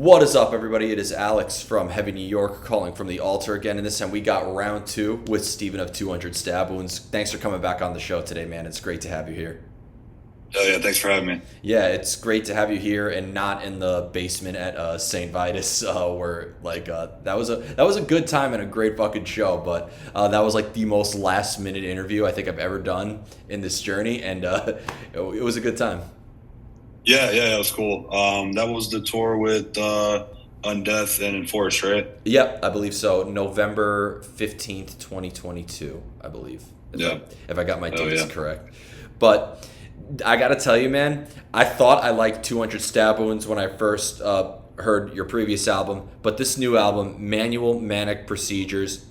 What is up, everybody? It is Alex from Heavy New York calling from the Alto again, and this time we got round two with Steven of 200 Stab Wounds. Thanks for coming back on the show today, man. It's great to have you here. Oh yeah, thanks for having me. Yeah, it's great to have you here and not in the basement at St. Vitus, where that was a good time and a great fucking show. But that was like the most last minute interview I think I've ever done in this journey, and it was a good time. Yeah, it was cool. That was the tour with Undeath and Enforced, right? Yep, I believe so. November 15th, 2022, I believe. Yeah. If I got my Oh dates yeah. correct. But I got to tell you, man, I thought I liked 200 Stab Wounds when I first heard your previous album. But this new album, Manual Manic Procedures,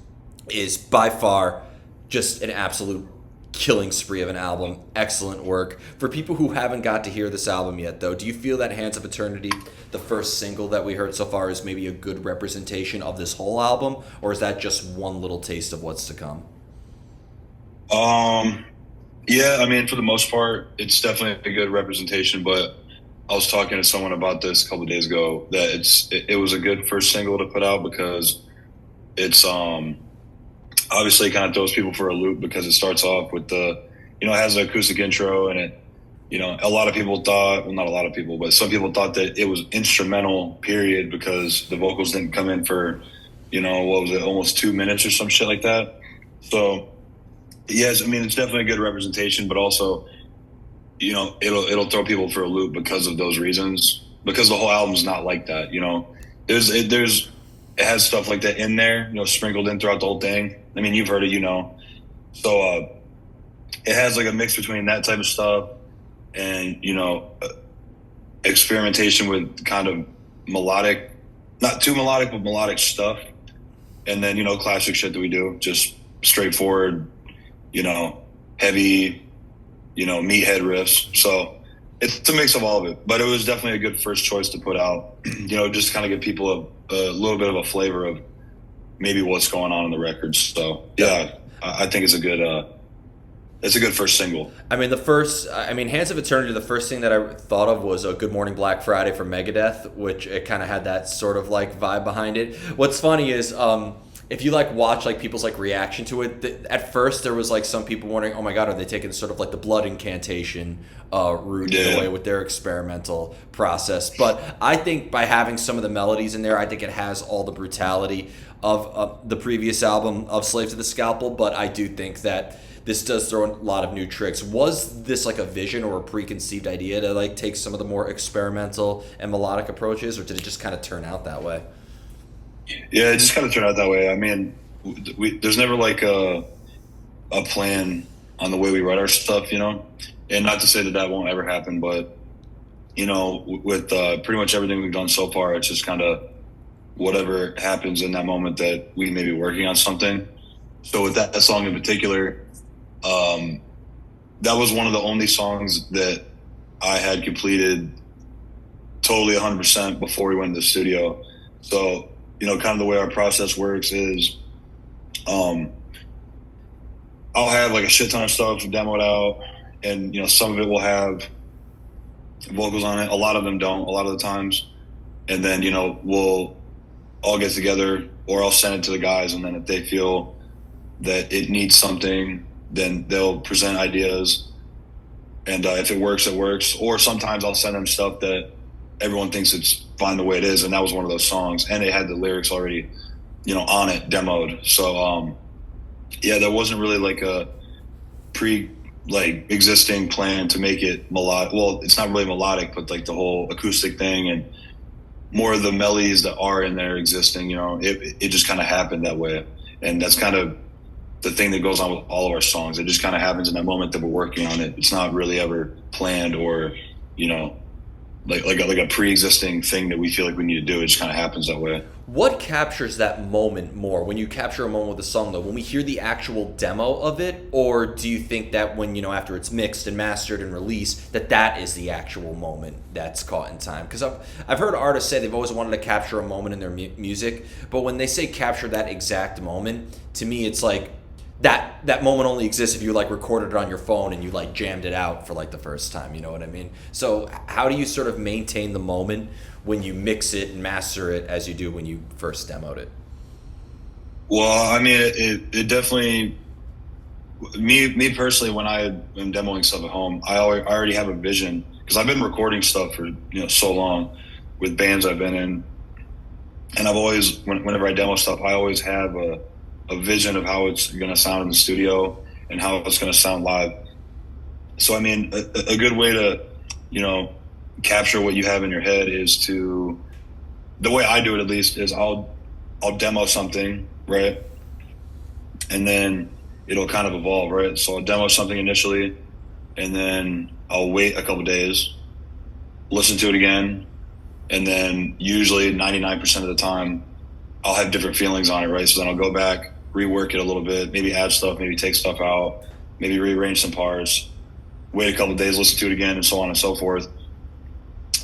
is by far just an absolute killing spree of an album. Excellent work. For people who haven't got to hear this album yet, though, do you feel that Hands of Eternity, the first single that we heard so far, is maybe a good representation of this whole album? Or is that just one little taste of what's to come? Um, yeah, I mean, for the most part, it's definitely a good representation. But I was talking to someone about this a couple of days ago that it was a good first single to put out because it's obviously it kind of throws people for a loop because it starts off with it has an acoustic intro and a lot of people thought, well, not a lot of people, but some people thought that it was instrumental, period, because the vocals didn't come in for, what was it, almost 2 minutes or some shit like that. So, yes, I mean, it's definitely a good representation, but also, it'll throw people for a loop because of those reasons, because the whole album's not like that, it has stuff like that in there, sprinkled in throughout the whole thing. I mean, you've heard it. So it has like a mix between that type of stuff and, experimentation with kind of melodic, not too melodic, but melodic stuff. And then, classic shit that we do, just straightforward, heavy, meathead riffs. So it's a mix of all of it, but it was definitely a good first choice to put out, just kind of give people a little bit of a flavor of maybe what's going on in the records. So yeah, I think it's a good first single. Hands of Eternity, the first thing that I thought of was a Good Morning Black Friday from Megadeth, which it kind of had that sort of like vibe behind it. What's funny is, if you like watch like people's like reaction to it, at first there was like some people wondering, oh my god, are they taking sort of like the blood incantation route in a way with their experimental process? But I think by having some of the melodies in there, I think it has all the brutality of the previous album of Slave to the Scalpel. But I do think that this does throw a lot of new tricks. Was this like a vision or a preconceived idea to like take some of the more experimental and melodic approaches, or did it just kind of turn out that way? Yeah, it just kind of turned out that way. I mean, there's never like a plan on the way we write our stuff, and not to say that that won't ever happen, but with pretty much everything we've done so far, it's just kind of whatever happens in that moment that we may be working on something. So with that song in particular, that was one of the only songs that I had completed totally 100% before we went to the studio. So, kind of the way our process works is, I'll have like a shit ton of stuff demoed out, and some of it will have vocals on it. A lot of them don't. A lot of the times, and then we'll all get together, or I'll send it to the guys, and then if they feel that it needs something, then they'll present ideas, and if it works, it works. Or sometimes I'll send them stuff that everyone thinks it's fine the way it is, and that was one of those songs, and it had the lyrics already, on it, demoed. So, yeah, there wasn't really like a existing plan to make it melodic. Well, it's not really melodic, but like the whole acoustic thing and more of the melodies that are in there existing. It just kind of happened that way, and that's kind of the thing that goes on with all of our songs. It just kind of happens in that moment that we're working on it. It's not really ever planned or like a pre-existing thing that we feel like we need to do. It just kind of happens that way. What captures that moment more? When you capture a moment with a song, though, when we hear the actual demo of it, or do you think that when after it's mixed and mastered and released, that is the actual moment that's caught in time? Because I've heard artists say they've always wanted to capture a moment in their music, but when they say capture that exact moment, to me it's like that moment only exists if you like recorded it on your phone and you like jammed it out for like the first time, you know what I mean? So how do you sort of maintain the moment when you mix it and master it as you do when you first demoed it? Well, I mean, it definitely, me personally, when I am demoing stuff at home, I already have a vision because I've been recording stuff for, so long with bands I've been in. And I've always, whenever I demo stuff, I always have a vision of how it's going to sound in the studio and how it's going to sound live. So, I mean, a good way to, capture what you have in your head is the way I do it at least, is I'll demo something, right? And then it'll kind of evolve, right? So I'll demo something initially, and then I'll wait a couple days, listen to it again, and then usually 99% of the time I'll have different feelings on it, right? So then I'll go back, rework it a little bit, maybe add stuff, maybe take stuff out, maybe rearrange some parts, wait a couple days, listen to it again, and so on and so forth.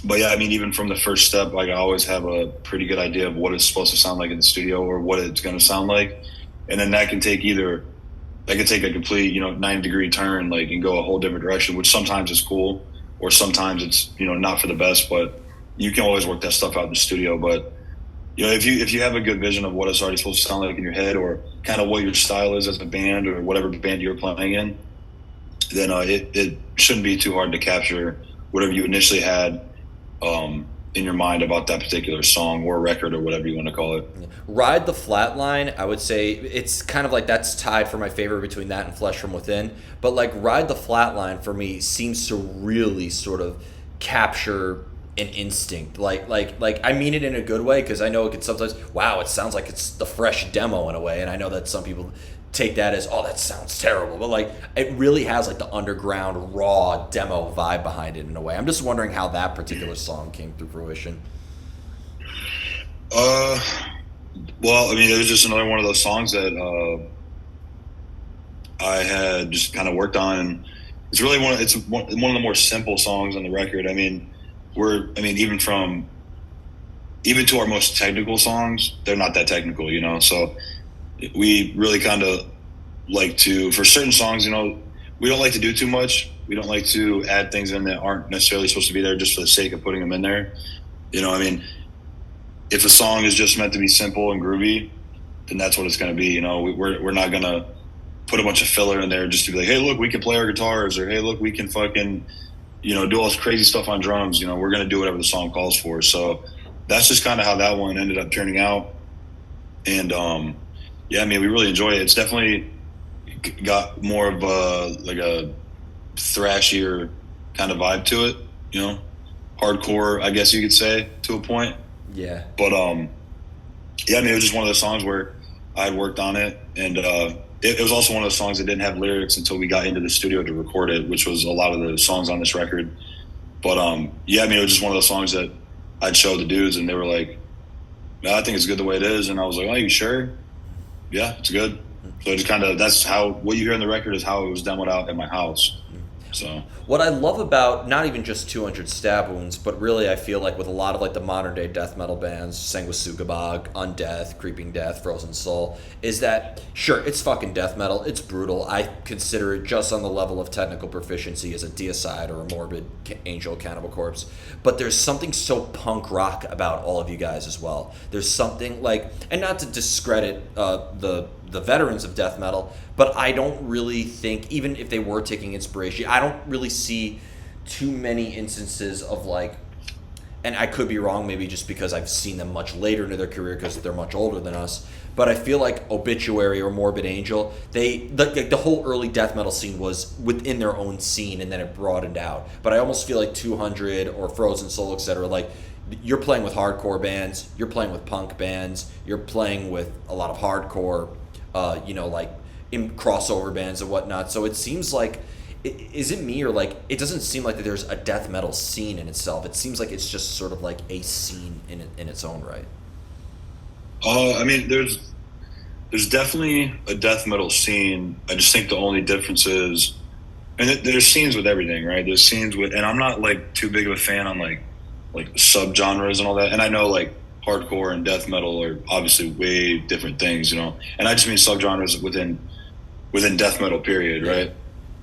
But yeah, I mean, even from the first step, like I always have a pretty good idea of what it's supposed to sound like in the studio or what it's going to sound like. And then that can take a complete, 90-degree turn, like, and go a whole different direction, which sometimes is cool, or sometimes it's, not for the best, but you can always work that stuff out in the studio. But, if you have a good vision of what it's already supposed to sound like in your head, or kind of what your style is as a band or whatever band you're playing in, then it shouldn't be too hard to capture whatever you initially had in your mind about that particular song or record or whatever you want to call it. Ride the Flatline, I would say it's kind of like that's tied for my favorite between that and Flesh from Within. But like Ride the Flatline for me seems to really sort of capture an instinct. Like I mean it in a good way, because I know it can sometimes, wow, it sounds like it's the fresh demo in a way, and I know that some people take that as, oh, that sounds terrible, but like it really has like the underground raw demo vibe behind it in a way. I'm just wondering how that particular song came to fruition. Well, I mean, it was just another one of those songs that I had just kind of worked on. It's really one of the more simple songs on the record. I mean, even to our most technical songs, they're not that technical, so we really kind of like to, for certain songs, we don't like to do too much. We don't like to add things in that aren't necessarily supposed to be there just for the sake of putting them in there. I mean, if a song is just meant to be simple and groovy, then that's what it's going to be. We're not going to put a bunch of filler in there just to be like, hey, look, we can play our guitars, or hey, look, we can fucking, do all this crazy stuff on drums. We're going to do whatever the song calls for. So that's just kind of how that one ended up turning out. And, yeah, I mean, we really enjoy it. It's definitely got more of a thrashier kind of vibe to it, hardcore, I guess you could say, to a point. Yeah. But yeah, I mean, it was just one of those songs where I had worked on it, and it was also one of those songs that didn't have lyrics until we got into the studio to record it, which was a lot of the songs on this record. But yeah, I mean, it was just one of those songs that I'd show the dudes, and they were like, "No, I think it's good the way it is," and I was like, "Oh, you sure?" Yeah, it's good. So it's kind of, that's how, what you hear on the record is how it was demoed out at my house. So what I love about not even just 200 Stab Wounds, but really I feel like with a lot of like the modern day death metal bands, Sanguisugabog, Undeath, Creeping Death, Frozen Soul, is that sure, it's fucking death metal, it's brutal. I consider it just on the level of technical proficiency as a Deicide or a Morbid Angel, Cannibal Corpse. But there's something so punk rock about all of you guys as well. There's something like, and not to discredit the veterans of death metal, but I don't really think, even if they were taking inspiration, I don't really see too many instances of like, and I could be wrong, maybe just because I've seen them much later into their career because they're much older than us, but I feel like Obituary or Morbid Angel, the whole early death metal scene was within their own scene, and then it broadened out. But I almost feel like 200 or Frozen Soul, etc., like, you're playing with hardcore bands, you're playing with punk bands, you're playing with a lot of hardcore, like in crossover bands and whatnot. So it seems like, is it me, or like it doesn't seem like that there's a death metal scene in itself? It seems like it's just sort of like a scene in its own right. I mean, there's definitely a death metal scene. I just think the only difference is, and there's scenes with everything, right? There's scenes with, and I'm not like too big of a fan on like subgenres and all that. And I know like hardcore and death metal are obviously way different things, and I just mean subgenres within death metal, period, right?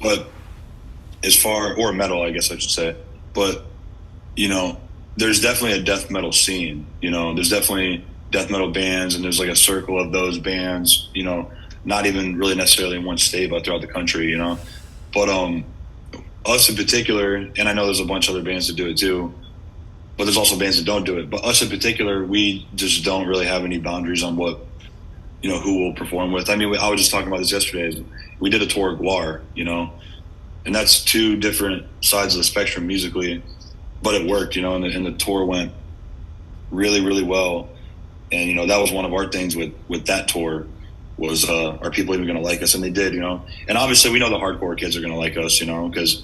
But as far, or metal, I guess I should say, but there's definitely a death metal scene. You know, there's definitely death metal bands, and there's like a circle of those bands. You know, not even really necessarily in one state, but throughout the country. You know, but us in particular, and I know there's a bunch of other bands that do it too, but there's also bands that don't do it. But us in particular, we just don't really have any boundaries on what, you know, who we'll perform with. I mean, I was just talking about this yesterday. We did a tour of Guar, you know, and that's two different sides of the spectrum musically, but it worked, you know, and the tour went really, really well. And, you know, that was one of our things with that tour was, are people even going to like us? And they did, you know. And obviously we know the hardcore kids are going to like us, you know, because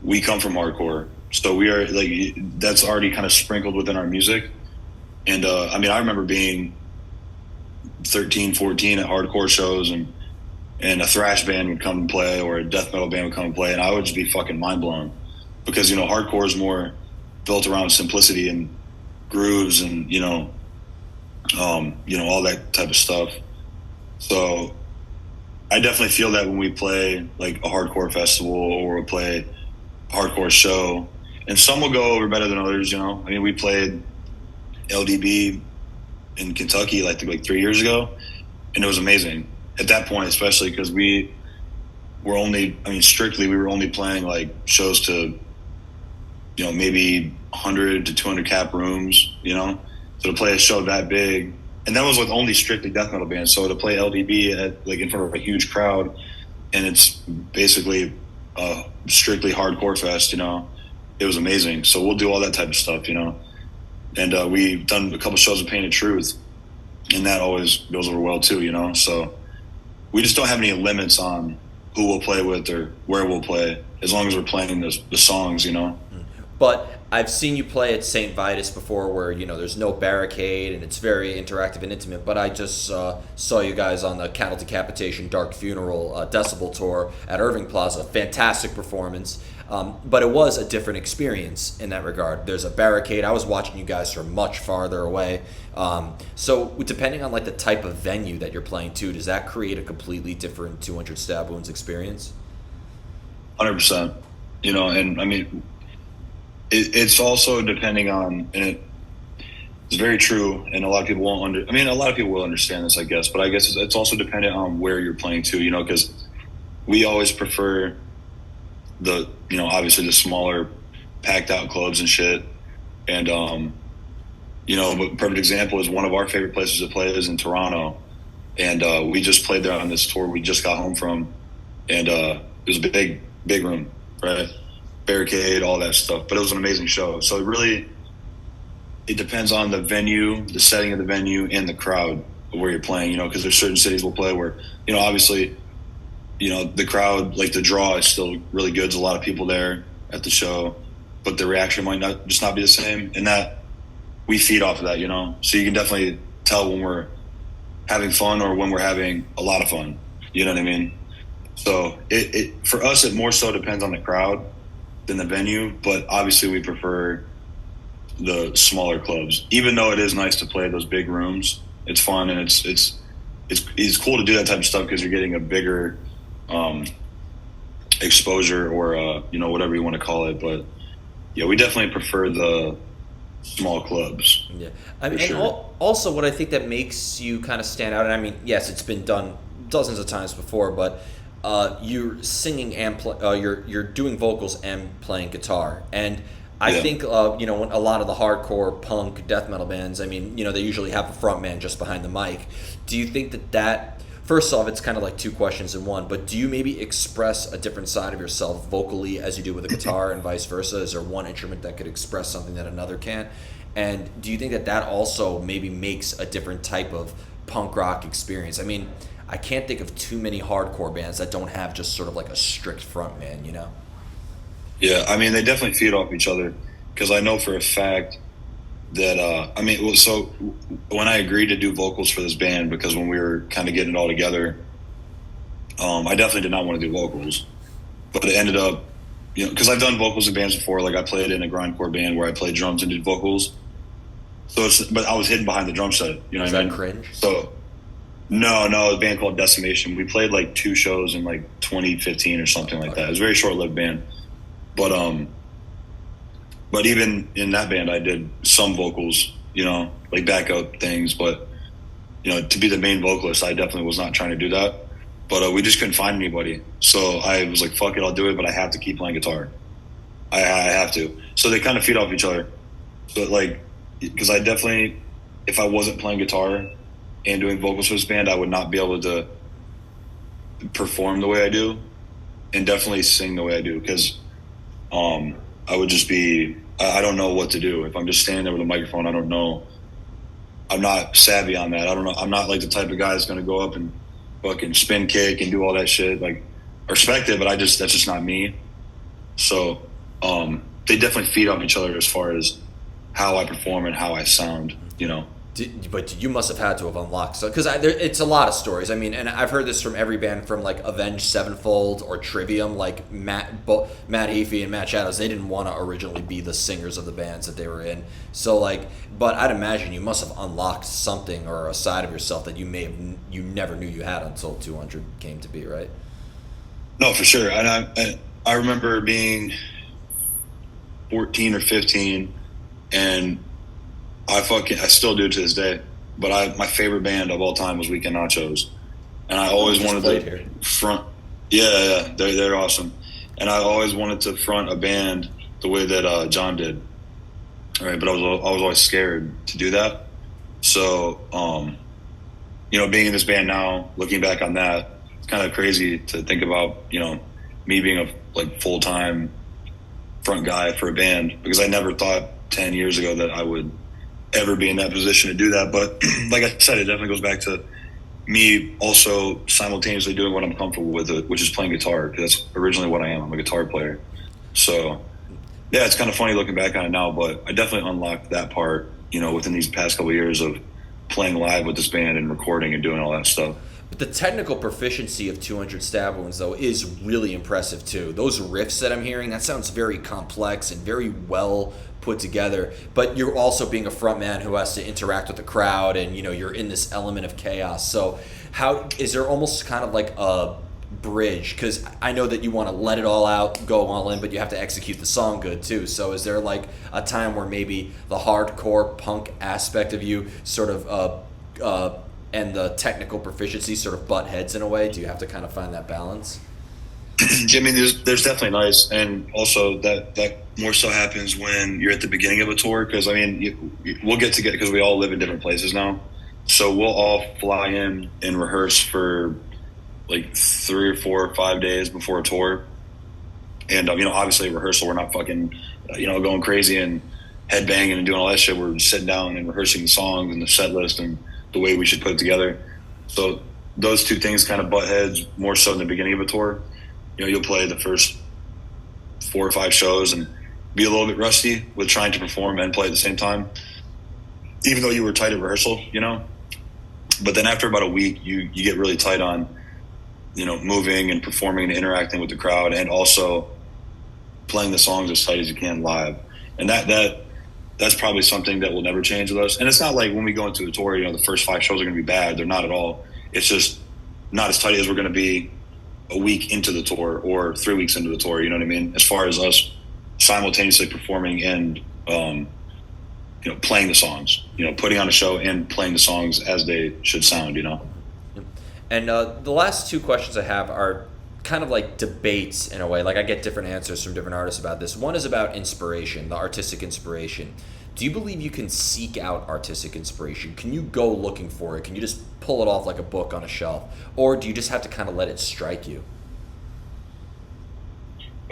we come from hardcore. So we are like, that's already kind of sprinkled within our music. And, I mean, I remember being 13, 14 at hardcore shows, and a thrash band would come and play, or a death metal band would come and play, and I would just be fucking mind blown because, you know, hardcore is more built around simplicity and grooves and, you know, all that type of stuff. So I definitely feel that when we play like a hardcore festival or we play a hardcore show, and some will go over better than others, you know. I mean, we played LDB in Kentucky like 3 years ago, and it was amazing at that point, especially because we were only, I mean, strictly, we were only playing like shows to, you know, maybe 100 to 200 cap rooms, you know. So to play a show that big, and that was with only strictly death metal bands. So to play LDB at like in front of a huge crowd, and it's basically strictly hardcore fest, you know, it was amazing. So we'll do all that type of stuff, you know. And we've done a couple shows of Painted Truth, and that always goes over well too, you know. So we just don't have any limits on who we'll play with or where we'll play, as long as we're playing the songs, you know. But I've seen you play at St. Vitus before, where, you know, there's no barricade and it's very interactive and intimate. But I just saw you guys on the Cattle Decapitation Dark Funeral Decibel tour at Irving Plaza. Fantastic performance. But it was a different experience in that regard. There's a barricade. I was watching you guys from much farther away. So depending on like the type of venue that you're playing to, does that create a completely different 200 Stab Wounds experience? 100%. You know, and I mean, it's also depending on, and it's very true, and a lot of people won't a lot of people will understand this, I guess, but I guess it's also dependent on where you're playing to, you know, because we always prefer the, you know, obviously the smaller packed out clubs and shit. And, you know, a perfect example is one of our favorite places to play is in Toronto. And we just played there on this tour we just got home from. And it was a big room, right? Barricade, all that stuff. But it was an amazing show. So it depends on the venue, the setting of the venue, and the crowd where you're playing, you know, because there's certain cities we'll play where, you know, obviously, you know, the crowd, like the draw is still really good. There's a lot of people there at the show, but the reaction might not be the same. And that we feed off of that, you know. So you can definitely tell when we're having fun or when we're having a lot of fun. You know what I mean? So it for us, it more so depends on the crowd than the venue, but obviously we prefer the smaller clubs, even though it is nice to play those big rooms. It's fun, and it's cool to do that type of stuff because you're getting a bigger exposure, or you know, whatever you want to call it. But yeah, we definitely prefer the small clubs. Yeah, I mean, and also what I think that makes you kind of stand out, and I mean, yes, it's been done dozens of times before, but you're singing and you're doing vocals and playing guitar, and I think you know, when a lot of the hardcore punk death metal bands, I mean, you know, they usually have a front man just behind the mic. Do you think that first off, it's kind of like two questions in one, but do you maybe express a different side of yourself vocally as you do with a guitar, and vice versa? Is there one instrument that could express something that another can't? And do you think that also maybe makes a different type of punk rock experience? I mean, I can't think of too many hardcore bands that don't have just sort of like a strict front man, you know? Yeah, I mean, they definitely feed off each other, because I know for a fact that, I mean, so when I agreed to do vocals for this band, because when we were kind of getting it all together, I definitely did not want to do vocals, but it ended up, you know, because I've done vocals in bands before. Like I played in a grindcore band where I played drums and did vocals. So but I was hidden behind the drum set, you know what I mean? Is that cringe? So no, a band called Decimation. We played like 2 shows in like 2015 or something like that. It was a very short-lived band. But But even in that band, I did some vocals, like backup things. But to be the main vocalist, I definitely was not trying to do that. But we just couldn't find anybody, so I was like, "Fuck it, I'll do it." But I have to keep playing guitar. I have to. So they kind of feed off each other. So like, because I definitely, if I wasn't playing guitar and doing vocals for this band, I would not be able to perform the way I do, and definitely sing the way I do. Because I would just be, I don't know what to do if I'm just standing there with a microphone. I don't know. I'm not savvy on that. I don't know. I'm not like the type of guy that's going to go up and fucking spin kick and do all that shit. Like, I respect it, but that's just not me. So they definitely feed off each other as far as how I perform and how I sound. But you must have had to have unlocked so because it's a lot of stories. I mean, and I've heard this from every band from like Avenged Sevenfold or Trivium. Like Matt Heafy and Matt Shadows, they didn't want to originally be the singers of the bands that they were in. So like, but I'd imagine you must have unlocked something or a side of yourself that you never knew you had until 200 came to be, right? No, for sure. And I remember being 14 or 15, and I still do to this day. But my favorite band of all time was Weekend Nachos, and I always wanted to front. Yeah, they're awesome, and I always wanted to front a band the way that John did. All right, but I was always scared to do that. So, being in this band now, looking back on that, it's kind of crazy to think about. Me being a full time front guy for a band, because I never thought 10 years ago that I would ever be in that position to do that. But like I said, it definitely goes back to me also simultaneously doing what I'm comfortable with, which is playing guitar, because that's originally what I am. I'm a guitar player. So yeah, it's kind of funny looking back on it now, but I definitely unlocked that part, within these past couple of years of playing live with this band and recording and doing all that stuff. But the technical proficiency of 200 Stab Wounds, though, is really impressive, too. Those riffs that I'm hearing, that sounds very complex and very well put together. But you're also being a frontman who has to interact with the crowd, and, you're in this element of chaos. So how is there almost kind of like a bridge? Because I know that you want to let it all out, go all in, but you have to execute the song good, too. So is there like a time where maybe the hardcore punk aspect of you sort of and the technical proficiency sort of butt heads in a way? Do you have to kind of find that balance? I mean, there's definitely nice, and also that more so happens when you're at the beginning of a tour, because I mean, we'll get together because we all live in different places now, so we'll all fly in and rehearse for like 3 or 4 or 5 days before a tour, and obviously rehearsal, we're not fucking going crazy and headbanging and doing all that shit. We're sitting down and rehearsing the songs and the set list and the way we should put it together. So those two things kind of butt heads more so in the beginning of a tour. You'll play the first 4 or 5 shows and be a little bit rusty with trying to perform and play at the same time, even though you were tight at rehearsal, But then after about a week, you get really tight on, moving and performing and interacting with the crowd, and also playing the songs as tight as you can live. And that's probably something that will never change with us. And it's not like when we go into a tour, the first 5 shows are going to be bad. They're not at all. It's just not as tight as we're going to be a week into the tour or 3 weeks into the tour. You know what I mean? As far as us simultaneously performing and, playing the songs, putting on a show and playing the songs as they should sound, And the last 2 questions I have are kind of like debates in a way. Like I get different answers from different artists about this. One is about inspiration, the artistic inspiration. Do you believe you can seek out artistic inspiration? Can you go looking for it? Can you just pull it off like a book on a shelf? Or do you just have to kind of let it strike you?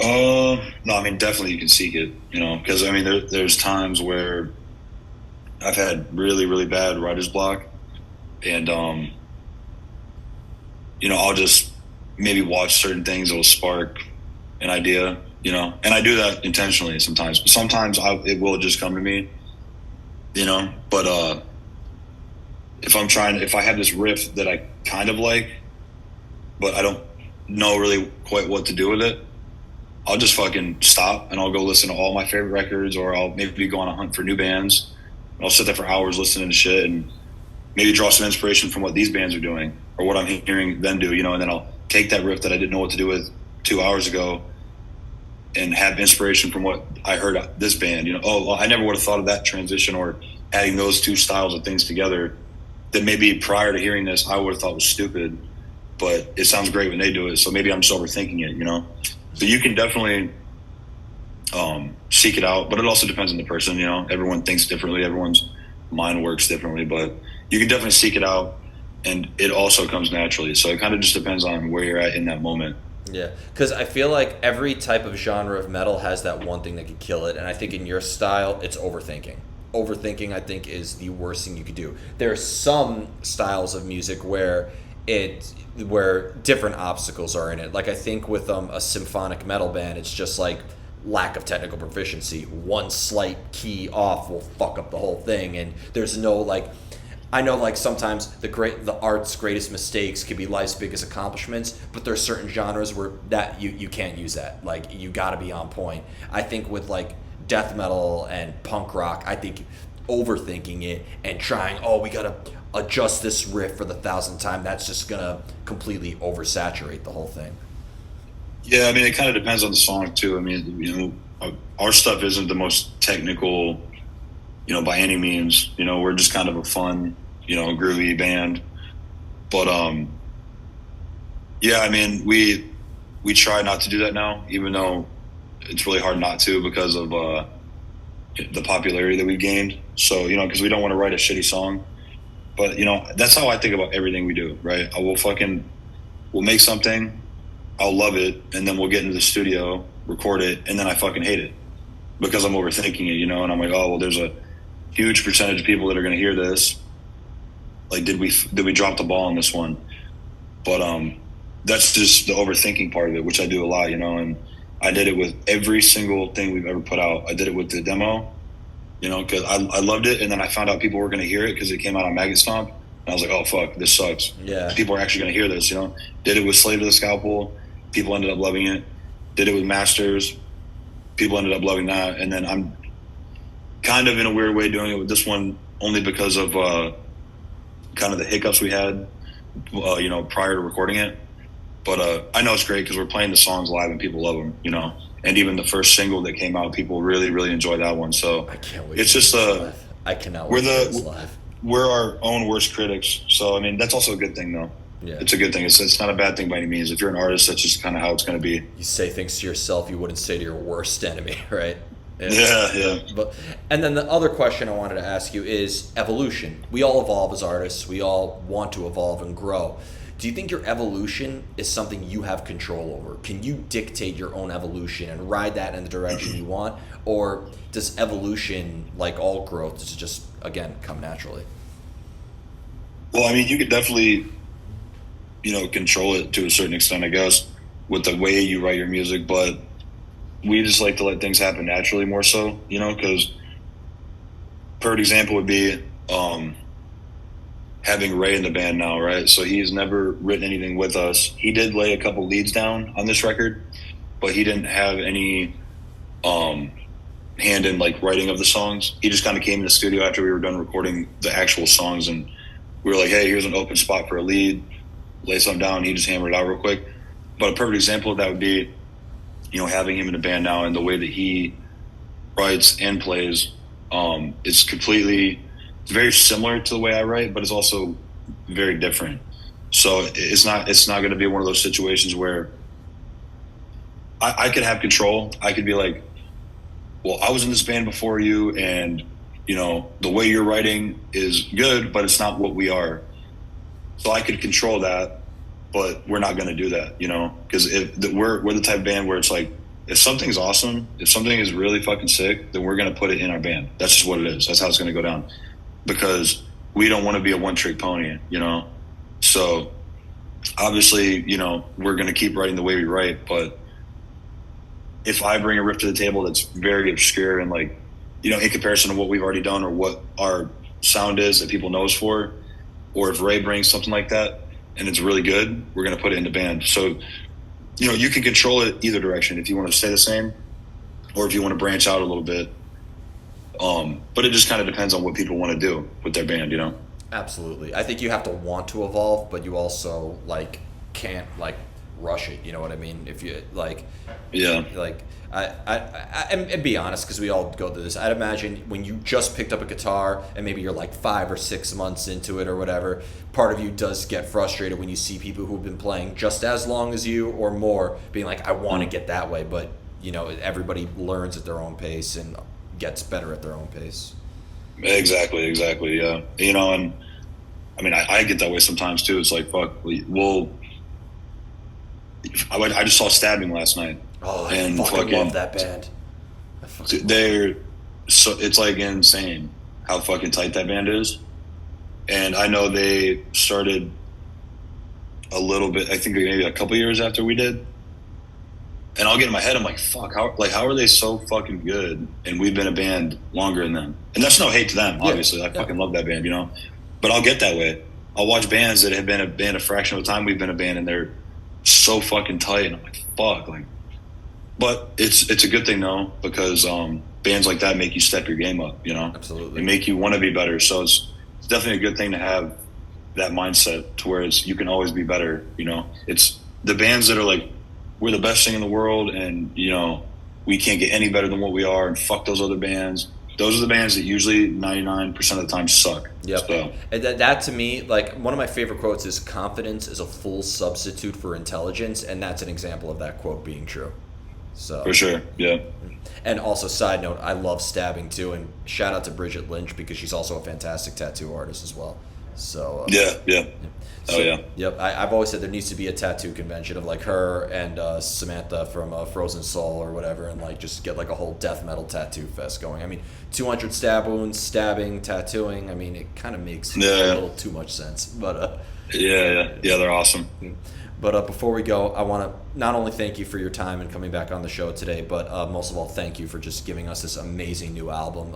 No, I mean, definitely you can seek it, because I mean, there's times where I've had really, really bad writer's block, and, I'll just maybe watch certain things that will spark an idea, and I do that intentionally sometimes, but sometimes it will just come to me, but if I have this riff that I kind of like, but I don't know really quite what to do with it, I'll just fucking stop and I'll go listen to all my favorite records, or I'll maybe go on a hunt for new bands. I'll sit there for hours listening to shit and maybe draw some inspiration from what these bands are doing or what I'm hearing them do, and then I'll take that riff that I didn't know what to do with 2 hours ago and have inspiration from what I heard this band, oh, well, I never would have thought of that transition or adding those two styles of things together that maybe prior to hearing this, I would have thought was stupid, but it sounds great when they do it. So maybe I'm just overthinking it. So you can definitely seek it out, but it also depends on the person. Everyone thinks differently. Everyone's mind works differently, but you can definitely seek it out, and it also comes naturally. So it kind of just depends on where you're at in that moment. Yeah, because I feel like every type of genre of metal has that one thing that could kill it, and I think in your style, it's overthinking. Overthinking, I think, is the worst thing you could do. There are some styles of music where different obstacles are in it. Like I think with a symphonic metal band, it's just like lack of technical proficiency. One slight key off will fuck up the whole thing, and there's no like. I know, like sometimes the art's greatest mistakes can be life's biggest accomplishments, but there are certain genres where that you can't use that. Like you got to be on point. I think with like death metal and punk rock, I think overthinking it and trying, we gotta adjust this riff for the 1,000th time. That's just gonna completely oversaturate the whole thing. Yeah, I mean, it kind of depends on the song too. I mean, our stuff isn't the most technical, by any means. We're just kind of a fun, groovy band. But yeah, I mean, we try not to do that now, even though it's really hard not to because of the popularity that we've gained. So, because we don't want to write a shitty song. But, that's how I think about everything we do, right? We'll make something, I'll love it, and then we'll get into the studio, record it, and then I fucking hate it because I'm overthinking it, and I'm like, oh, well, there's a huge percentage of people that are going to hear this. Like, did we drop the ball on this one? But that's just the overthinking part of it, which I do a lot, and I did it with every single thing we've ever put out. I did it with the demo, because I loved it, and then I found out people were going to hear it because it came out on Maggot Stomp, and I was like, oh, fuck, this sucks. Yeah. People are actually going to hear this, Did it with Slave to the Scalpel. People ended up loving it. Did it with Masters. People ended up loving that. And then I'm kind of in a weird way doing it with this one only because of kind of the hiccups we had, prior to recording it. But I know it's great because we're playing the songs live and people love them, And even the first single that came out, people really, really enjoy that one. So I can't wait. It's just I cannot wait for this live. We're our own worst critics. So I mean, that's also a good thing, though. Yeah. It's a good thing. It's not a bad thing by any means. If you're an artist, that's just kind of how it's going to be. You say things to yourself you wouldn't say to your worst enemy, right? Yeah. And then the other question I wanted to ask you is evolution. We all evolve as artists. We all want to evolve and grow. Do you think your evolution is something you have control over? Can you dictate your own evolution and ride that in the direction you want? Or does evolution, like all growth, just, again, come naturally? Well, I mean, you could definitely, control it to a certain extent, I guess, with the way you write your music. But we just like to let things happen naturally more so, because perfect example would be having Ray in the band now, right? So he's never written anything with us. He did lay a couple leads down on this record, but he didn't have any hand in like writing of the songs. He just kind of came in the studio after we were done recording the actual songs, and we were like, hey, here's an open spot for a lead, lay something down. He just hammered it out real quick. But a perfect example of that would be, having him in the band now and the way that he writes and plays. It's very similar to the way I write, but it's also very different. So it's not going to be one of those situations where I could have control. I could be like, well, I was in this band before you, and the way you're writing is good, but it's not what we are. So I could control that, but we're not going to do that, because we're the type of band where it's like, if something's awesome, if something is really fucking sick, then we're going to put it in our band. That's just what it is. That's how it's going to go down, because we don't want to be a one-trick pony, So obviously, we're going to keep writing the way we write, but if I bring a riff to the table that's very obscure and like, in comparison to what we've already done or what our sound is that people know us for, or if Ray brings something like that and it's really good, we're going to put it in the band. So, you can control it either direction if you want to stay the same or if you want to branch out a little bit. But it just kind of depends on what people want to do with their band, Absolutely. I think you have to want to evolve, but you also can't rush it. You know what I mean? If you like, Yeah. like and be honest, because we all go through this. I'd imagine when you just picked up a guitar and maybe you're like 5 or 6 months into it or whatever, part of you does get frustrated when you see people who've been playing just as long as you or more being like, I want to get that way, but you know, everybody learns at their own pace and gets better at their own pace. Exactly. Yeah. You know, and I mean, I get that way sometimes too. It's like, fuck, I just saw Stabbing last night. Oh, I and fucking love that band. They're so, it's like insane how fucking tight that band is. And I know they started a little bit, I think maybe a couple years after we did. And I'll get in my head, I'm like, fuck, how are they so fucking good? And we've been a band longer than them. And that's no hate to them, obviously. I fucking love that band, you know? But I'll get that way. I'll watch bands that have been a band a fraction of the time we've been a band, and they're so fucking tight. And I'm like, fuck, like. But it's a good thing though, because bands like that make you step your game up, you know? Absolutely. And make you want to be better. So it's definitely a good thing to have that mindset to where you can always be better, you know? It's the bands that are like, we're the best thing in the world, and you know, we can't get any better than what we are, and fuck those other bands. Those are the bands that usually 99% of the time suck. Yep. So. And that to me, like, one of my favorite quotes is, confidence is a full substitute for intelligence, and that's an example of that quote being true. So For sure, yeah. And also, side note, I love Stabbing too, and shout out to Bridget Lynch, because she's also a fantastic tattoo artist as well. So Yeah. So, Oh yeah. Yep. I've always said there needs to be a tattoo convention of like her and Samantha from Frozen Soul or whatever, and like just get like a whole death metal tattoo fest going. I mean, 200 stab wounds, stabbing, tattooing. I mean, it kind of makes a little too much sense. But yeah, they're awesome. But before we go, I want to not only thank you for your time and coming back on the show today, but most of all, thank you for just giving us this amazing new album.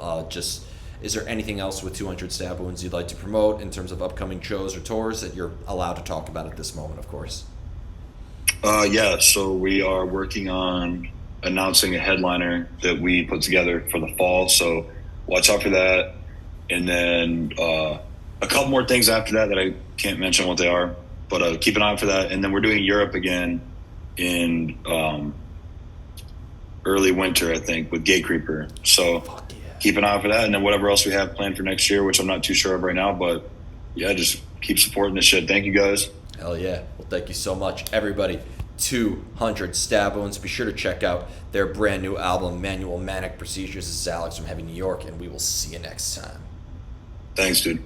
Is there anything else with 200 Stab Wounds you'd like to promote in terms of upcoming shows or tours that you're allowed to talk about at this moment, of course? Yeah, so we are working on announcing a headliner that we put together for the fall, so watch out for that. And then a couple more things after that I can't mention what they are, but keep an eye out for that. And then we're doing Europe again in early winter, I think, with Gate Creeper. So keep an eye out for that, and then whatever else we have planned for next year, which I'm not too sure of right now, but yeah, just keep supporting this shit. Thank you guys. Hell yeah. Well, thank you so much, everybody. 200 Stab Wounds. Be sure to check out their brand new album, Manual Manic Procedures. This is Alex from Heavy New York, and we will see you next time. Thanks, dude.